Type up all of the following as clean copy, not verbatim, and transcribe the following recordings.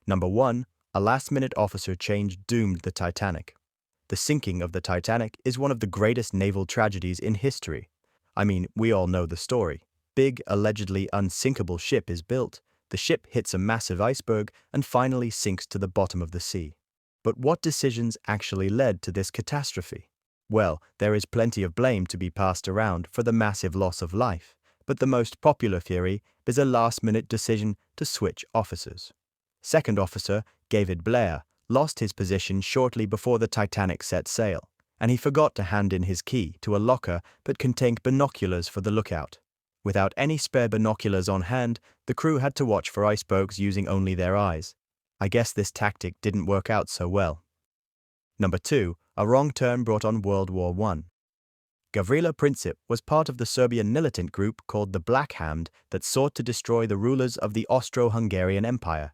Number 1. A last-minute officer change doomed the Titanic. The sinking of the Titanic is one of the greatest naval tragedies in history. I mean, we all know the story. Big, allegedly unsinkable ship is built. The ship hits a massive iceberg and finally sinks to the bottom of the sea. But what decisions actually led to this catastrophe? Well, there is plenty of blame to be passed around for the massive loss of life, but the most popular theory is a last-minute decision to switch officers. Second officer, David Blair, lost his position shortly before the Titanic set sail, and he forgot to hand in his key to a locker that contained binoculars for the lookout. Without any spare binoculars on hand, the crew had to watch for icebergs using only their eyes. I guess this tactic didn't work out so well. Number 2. A wrong turn brought on World War I. Gavrilo Princip was part of the Serbian militant group called the Black Hand that sought to destroy the rulers of the Austro-Hungarian Empire.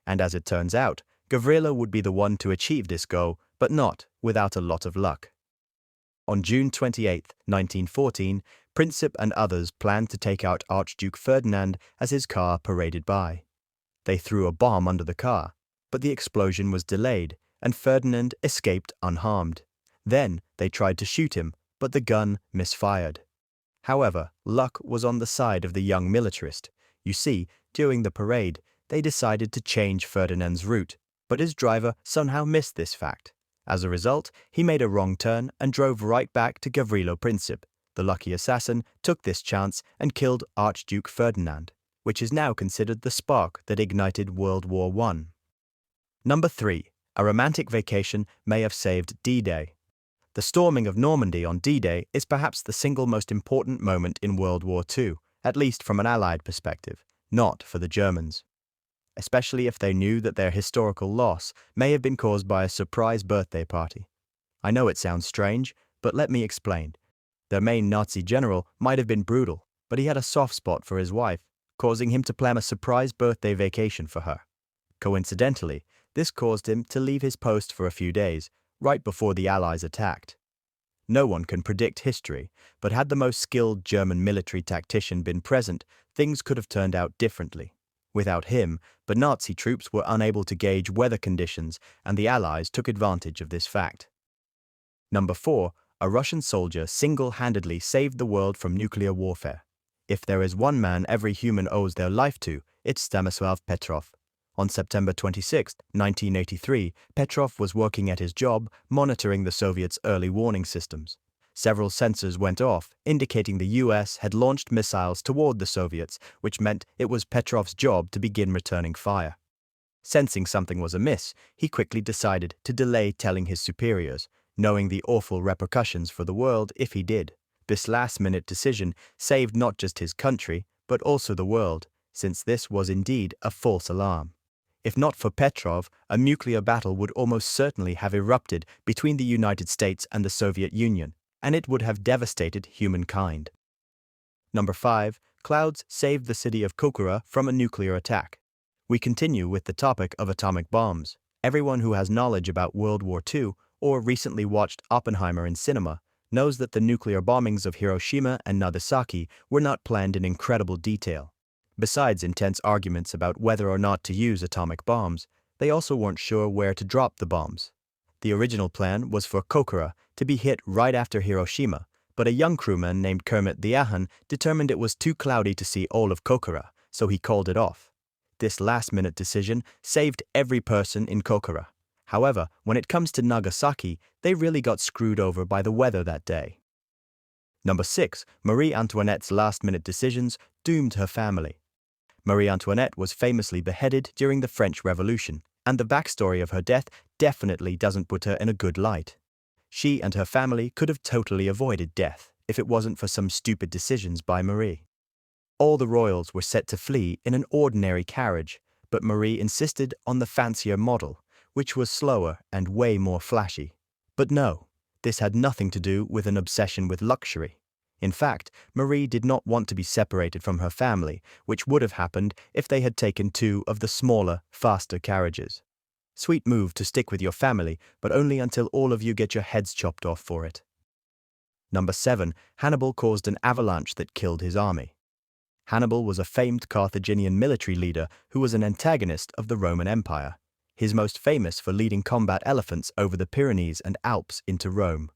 And as it turns out, Gavrilo would be the one to achieve this goal, but not without a lot of luck. On June 28, 1914, Princip and others planned to take out Archduke Ferdinand as his car paraded by. They threw a bomb under the car, but the explosion was delayed, and Ferdinand escaped unharmed. Then they tried to shoot him, but the gun misfired. However, luck was on the side of the young militarist. You see, during the parade, they decided to change Ferdinand's route, but his driver somehow missed this fact. As a result, he made a wrong turn and drove right back to Gavrilo Princip. The lucky assassin took this chance and killed Archduke Ferdinand, which is now considered the spark that ignited World War I. Number 3. A romantic vacation may have saved D-Day. The storming of Normandy on D-Day is perhaps the single most important moment in World War II, at least from an Allied perspective, not for the Germans. Especially if they knew that their historical loss may have been caused by a surprise birthday party. I know it sounds strange, but let me explain. Their main Nazi general might have been brutal, but he had a soft spot for his wife, causing him to plan a surprise birthday vacation for her. Coincidentally, this caused him to leave his post for a few days, right before the Allies attacked. No one can predict history, but had the most skilled German military tactician been present, things could have turned out differently. Without him, the Nazi troops were unable to gauge weather conditions, and the Allies took advantage of this fact. Number 4. A Russian soldier single-handedly saved the world from nuclear warfare. If there is one man every human owes their life to, it's Stanislav Petrov. On September 26, 1983, Petrov was working at his job, monitoring the Soviets' early warning systems. Several sensors went off, indicating the US had launched missiles toward the Soviets, which meant it was Petrov's job to begin returning fire. Sensing something was amiss, he quickly decided to delay telling his superiors, knowing the awful repercussions for the world if he did. This last-minute decision saved not just his country, but also the world, since this was indeed a false alarm. If not for Petrov, a nuclear battle would almost certainly have erupted between the United States and the Soviet Union, and it would have devastated humankind. Number 5. Clouds saved the city of Kokura from a nuclear attack. We continue with the topic of atomic bombs. Everyone who has knowledge about World War II or recently watched Oppenheimer in cinema knows that the nuclear bombings of Hiroshima and Nagasaki were not planned in incredible detail. Besides intense arguments about whether or not to use atomic bombs, they also weren't sure where to drop the bombs. The original plan was for Kokura to be hit right after Hiroshima, but a young crewman named Kermit the Ahan determined it was too cloudy to see all of Kokura, so he called it off. This last-minute decision saved every person in Kokura. However, when it comes to Nagasaki, they really got screwed over by the weather that day. Number 6. Marie Antoinette's last-minute decisions doomed her family. Marie Antoinette was famously beheaded during the French Revolution, and the backstory of her death definitely doesn't put her in a good light. She and her family could have totally avoided death if it wasn't for some stupid decisions by Marie. All the royals were set to flee in an ordinary carriage, but Marie insisted on the fancier model, which was slower and way more flashy. But no, this had nothing to do with an obsession with luxury. In fact, Marie did not want to be separated from her family, which would have happened if they had taken two of the smaller, faster carriages. Sweet move to stick with your family, but only until all of you get your heads chopped off for it. Number 7. Hannibal caused an avalanche that killed his army. Hannibal was a famed Carthaginian military leader who was an antagonist of the Roman Empire. He is most famous for leading combat elephants over the Pyrenees and Alps into Rome.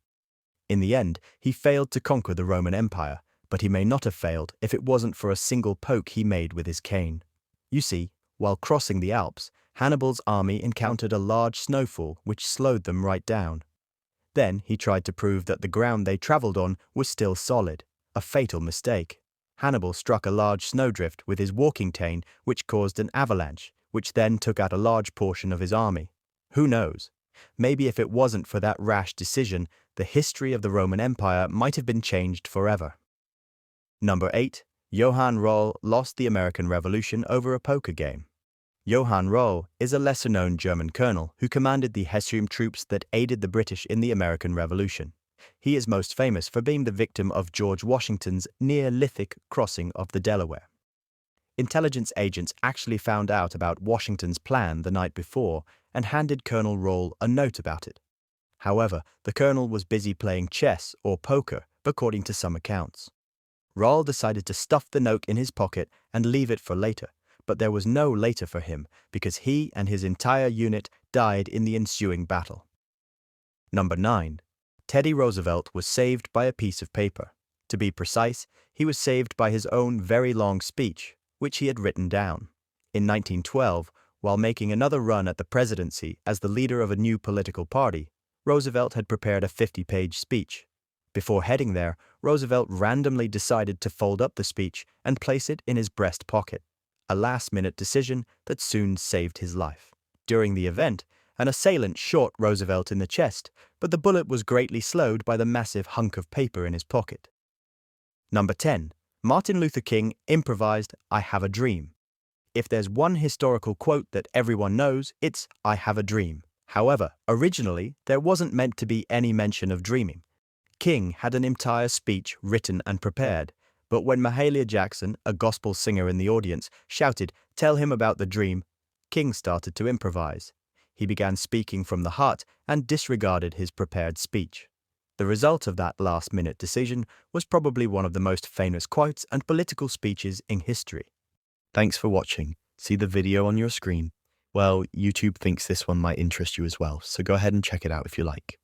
In the end, he failed to conquer the Roman Empire, but he may not have failed if it wasn't for a single poke he made with his cane. You see, while crossing the Alps, Hannibal's army encountered a large snowfall which slowed them right down. Then he tried to prove that the ground they traveled on was still solid, a fatal mistake. Hannibal struck a large snowdrift with his walking cane which caused an avalanche, which then took out a large portion of his army. Who knows? Maybe if it wasn't for that rash decision, the history of the Roman Empire might have been changed forever. Number 8. Johann Röhl lost the American Revolution over a poker game. Johann Röhl is a lesser-known German colonel who commanded the Hessian troops that aided the British in the American Revolution. He is most famous for being the victim of George Washington's Neolithic crossing of the Delaware. Intelligence agents actually found out about Washington's plan the night before and handed Colonel Röhl a note about it. However, the colonel was busy playing chess or poker, according to some accounts. Röhl decided to stuff the note in his pocket and leave it for later, but there was no later for him because he and his entire unit died in the ensuing battle. Number 9. Teddy Roosevelt was saved by a piece of paper. To be precise, he was saved by his own very long speech, which he had written down. In 1912, while making another run at the presidency as the leader of a new political party, Roosevelt had prepared a 50-page speech. Before heading there, Roosevelt randomly decided to fold up the speech and place it in his breast pocket, a last-minute decision that soon saved his life. During the event, an assailant shot Roosevelt in the chest, but the bullet was greatly slowed by the massive hunk of paper in his pocket. Number 10. Martin Luther King improvised "I Have a Dream." If there's one historical quote that everyone knows, it's "I have a dream." However, originally, there wasn't meant to be any mention of dreaming. King had an entire speech written and prepared, but when Mahalia Jackson, a gospel singer in the audience, shouted, "Tell him about the dream," King started to improvise. He began speaking from the heart and disregarded his prepared speech. The result of that last-minute decision was probably one of the most famous quotes and political speeches in history. Thanks for watching. See the video on your screen? Well, YouTube thinks this one might interest you as well, so go ahead and check it out if you like.